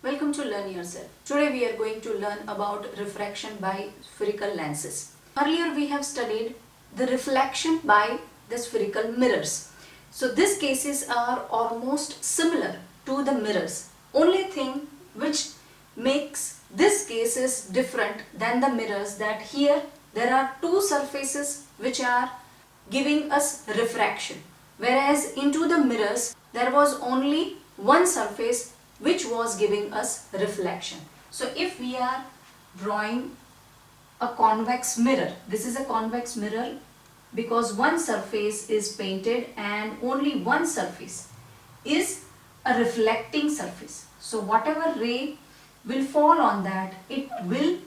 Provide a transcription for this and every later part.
Welcome to Learn Yourself. Today we are going to learn about refraction by spherical lenses. Earlier we have studied the reflection by the spherical mirrors. So these cases are almost similar to the mirrors. Only thing which makes these cases different than the mirrors that here there are two surfaces which are giving us refraction, whereas into the mirrors there was only one surface which was giving us reflection. So if we are drawing a convex mirror, this is a convex mirror because one surface is painted and only one surface is a reflecting surface. So whatever ray will fall on that, it will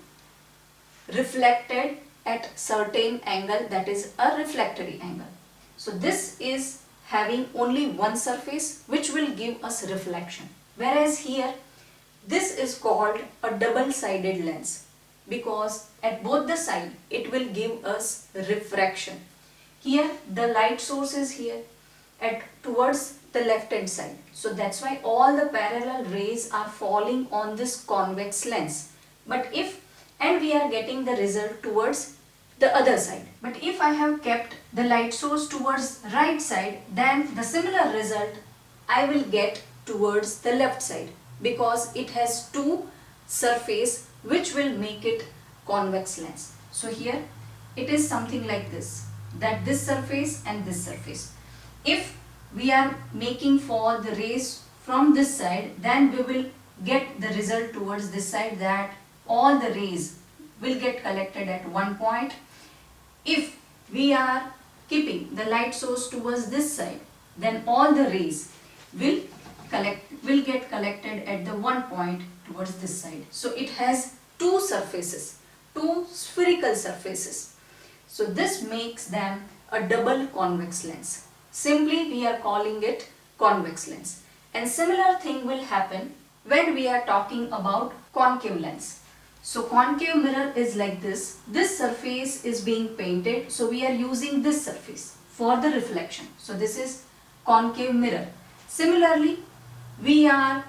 reflected at certain angle, that is a refractory angle. So this is having only one surface which will give us reflection, whereas here this is called a double-sided lens because at both the side it will give us refraction. Here the light source is here at towards the left hand side, so that's why all the parallel rays are falling on this convex lens. But if and we are getting the result towards the other side. But if I have kept the light source towards right side, then the similar result I will get towards the left side because it has two surface which will make it convex lens. So here it is something like this, that this surface and this surface. If we are making for the rays from this side, then we will get the result towards this side, that all the rays will get collected at one point. If we are keeping the light source towards this side, then all the rays will get collected at the one point towards this side. So it has two surfaces, two spherical surfaces. So this makes them a double convex lens. Simply we are calling it convex lens. And similar thing will happen when we are talking about concave lens. So concave mirror is like this. This surface is being painted, so we are using this surface for the reflection. So this is concave mirror. Similarly, we are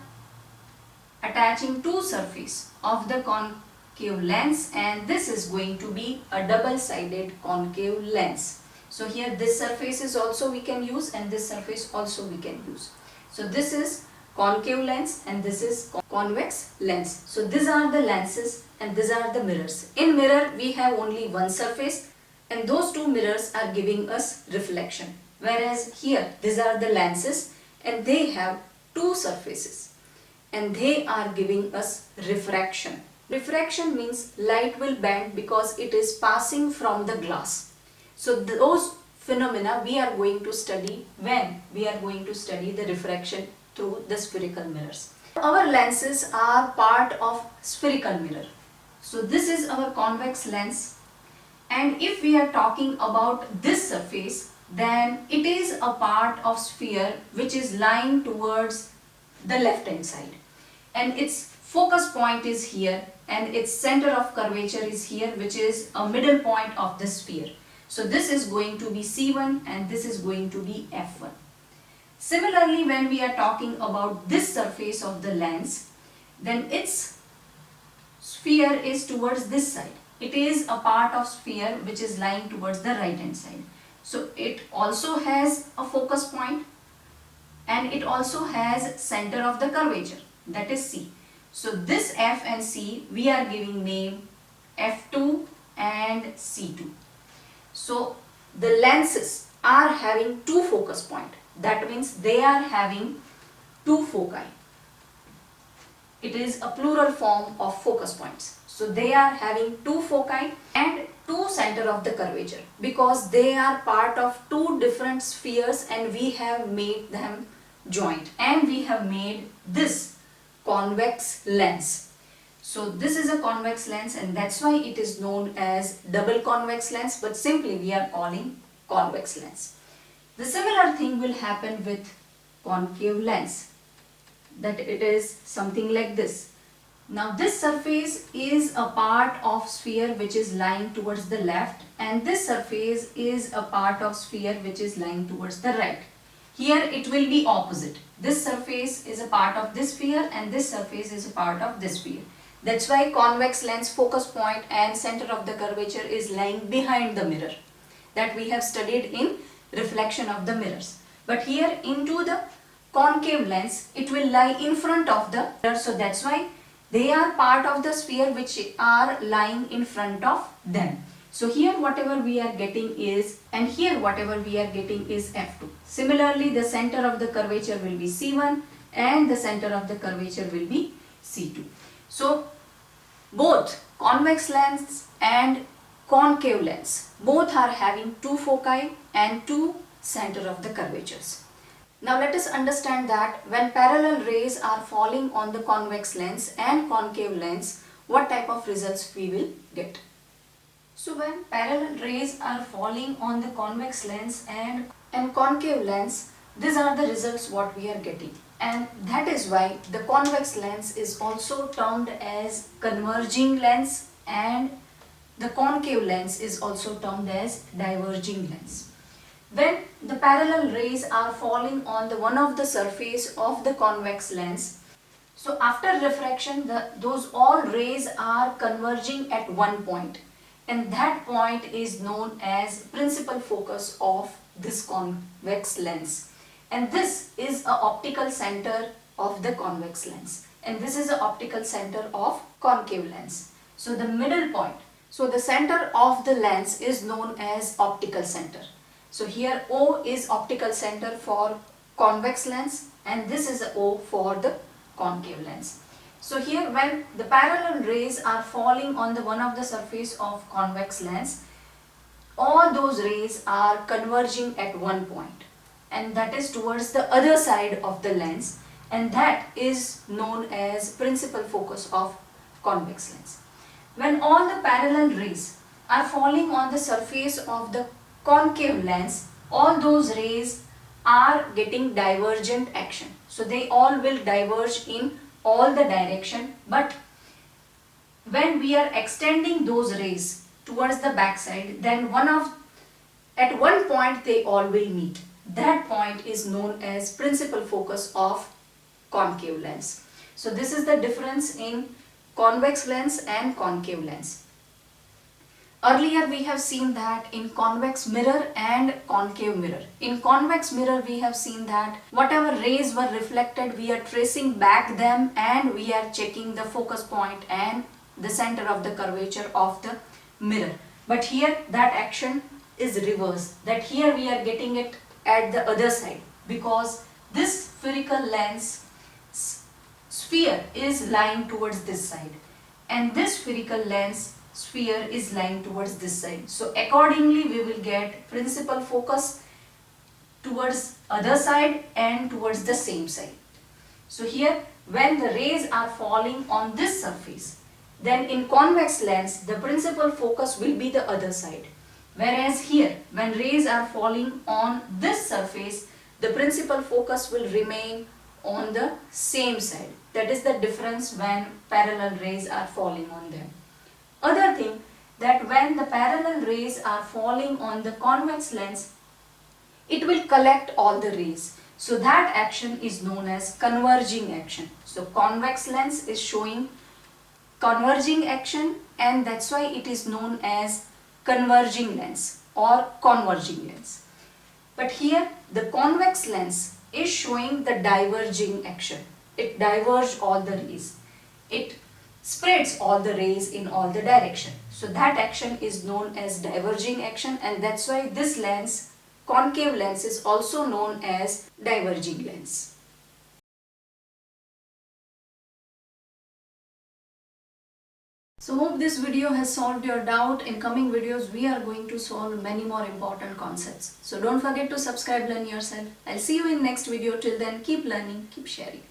attaching two surfaces of the concave lens, and this is going to be a double-sided concave lens. So here this surface is also we can use and this surface also we can use. So this is concave lens and this is convex lens. So these are the lenses and these are the mirrors. In mirror we have only one surface and those two mirrors are giving us reflection, whereas here these are the lenses and they have two surfaces and they are giving us refraction. Refraction means light will bend because it is passing from the glass. So those phenomena we are going to study when we are going to study the refraction through the spherical mirrors. Our lenses are part of spherical mirror. So this is our convex lens, and if we are talking about this surface, then it is a part of sphere which is lying towards the left hand side, and its focus point is here and its center of curvature is here, which is a middle point of the sphere. So this is going to be C1 and this is going to be F1. Similarly, when we are talking about this surface of the lens, then its sphere is towards this side. It is a part of sphere which is lying towards the right hand side. So it also has a focus point and it also has center of the curvature, that is C. So this F and C we are giving name F2 and C2. So the lenses are having two focus points. That means they are having two foci. It is a plural form of focus points. So they are having two foci and two center of the curvature because they are part of two different spheres and we have made them joint and we have made this convex lens. So this is a convex lens and that's why it is known as double convex lens, but simply we are calling convex lens. The similar thing will happen with concave lens, that it is something like this. Now this surface is a part of sphere which is lying towards the left and this surface is a part of sphere which is lying towards the right. Here it will be opposite. This surface is a part of this sphere and this surface is a part of this sphere. That's why convex lens focus point and center of the curvature is lying behind the mirror, that we have studied in reflection of the mirrors. But here into the concave lens, it will lie in front of the mirror. So that's why they are part of the sphere which are lying in front of them. So here whatever we are getting is, and here whatever we are getting is F2. Similarly, the center of the curvature will be C1 and the center of the curvature will be C2. So both convex lens and concave lens, both are having two foci and two center of the curvatures. Now let us understand that when parallel rays are falling on the convex lens and concave lens, what type of results we will get. So when parallel rays are falling on the convex lens and concave lens, these are the results what we are getting. And that is why the convex lens is also termed as converging lens and the concave lens is also termed as diverging lens. When the parallel rays are falling on the one of the surface of the convex lens, so after refraction those all rays are converging at one point, and that point is known as principal focus of this convex lens. And this is a optical center of the convex lens, and this is the optical center of concave lens. So the middle point, so the center of the lens is known as optical center. So here O is optical center for convex lens and this is O for the concave lens. So here when the parallel rays are falling on the one of the surface of convex lens, all those rays are converging at one point, and that is towards the other side of the lens, and that is known as principal focus of convex lens. When all the parallel rays are falling on the surface of the concave lens, all those rays are getting divergent action. So they all will diverge in all the direction, but when we are extending those rays towards the back side, then at one point they all will meet. That point is known as principal focus of concave lens. So this is the difference in convex lens and concave lens. Earlier we have seen that in convex mirror and concave mirror. In convex mirror we have seen that whatever rays were reflected, we are tracing back them and we are checking the focus point and the center of the curvature of the mirror. But here that action is reversed, that here we are getting it at the other side, because this spherical lens sphere is lying towards this side and this spherical lens sphere is lying towards this side. So accordingly we will get principal focus towards other side and towards the same side. So here when the rays are falling on this surface, then in convex lens the principal focus will be the other side. Whereas here when rays are falling on this surface, the principal focus will remain on the same side. That is the difference when parallel rays are falling on them. Other thing, that when the parallel rays are falling on the convex lens, it will collect all the rays. So that action is known as converging action. So convex lens is showing converging action, and that's why it is known as converging lens or converging lens. But here the convex lens is showing the diverging action. It diverges all the rays. It spreads all the rays in all the direction. So that action is known as diverging action, and that's why this lens, concave lens, is also known as diverging lens. So hope this video has solved your doubt. In coming videos we are going to solve many more important concepts. So don't forget to subscribe, learn yourself. I'll see you in next video. Till then, keep learning, keep sharing.